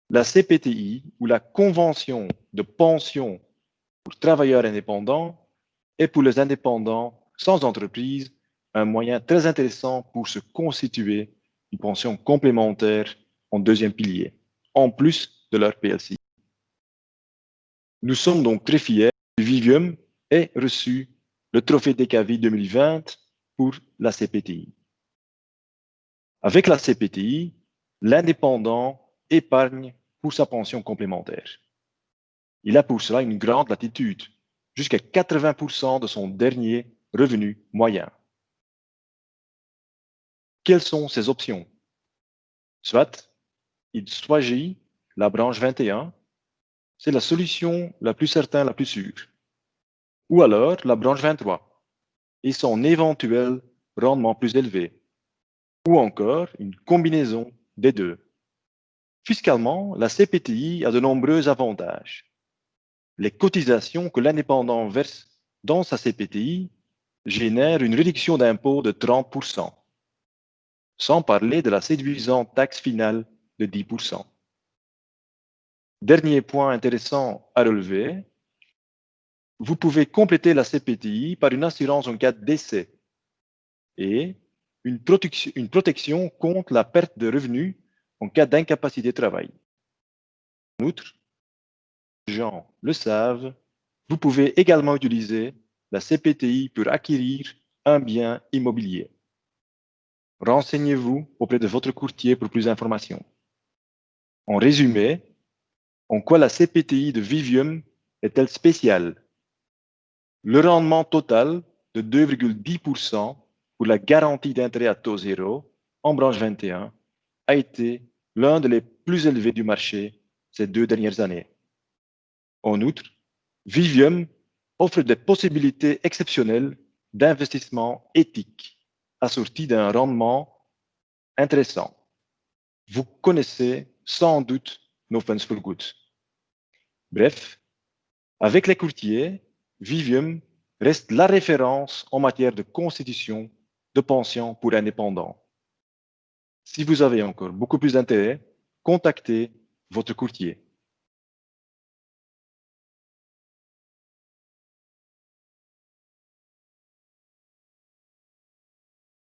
La CPTI ou la Convention de pension pour travailleurs indépendants est pour les indépendants sans entreprise un moyen très intéressant pour se constituer une pension complémentaire en deuxième pilier, en plus de leur PLC. Nous sommes donc très fiers que Vivium ait reçu le trophée DKV 2020 pour la CPTI. Avec la CPTI, l'indépendant épargne pour sa pension complémentaire. Il a pour cela une grande latitude, jusqu'à 80% de son dernier revenu moyen. Quelles sont ses options? Soit il choisit la branche 21, c'est la solution la plus certaine, la plus sûre. Ou alors la branche 23 et son éventuel rendement plus élevé. Ou encore une combinaison des deux. Fiscalement, la CPTI a de nombreux avantages. Les cotisations que l'indépendant verse dans sa CPTI génèrent une réduction d'impôt de 30%, sans parler de la séduisante taxe finale de 10%. Dernier point intéressant à relever, vous pouvez compléter la CPTI par une assurance en cas de décès et une protection contre la perte de revenus en cas d'incapacité de travail. En outre, les gens le savent, vous pouvez également utiliser la CPTI pour acquérir un bien immobilier. Renseignez-vous auprès de votre courtier pour plus d'informations. En résumé, en quoi la CPTI de Vivium est-elle spéciale? Le rendement total de 2,10% pour la garantie d'intérêt à taux zéro en branche 21 a été l'un des plus élevés du marché ces 2 dernières années. En outre, Vivium offre des possibilités exceptionnelles d'investissement éthique assorties d'un rendement intéressant. Vous connaissez sans doute nos funds for good. Bref, avec les courtiers, Vivium reste la référence en matière de constitution de pension pour indépendants. Si vous avez encore beaucoup plus d'intérêt, contactez votre courtier.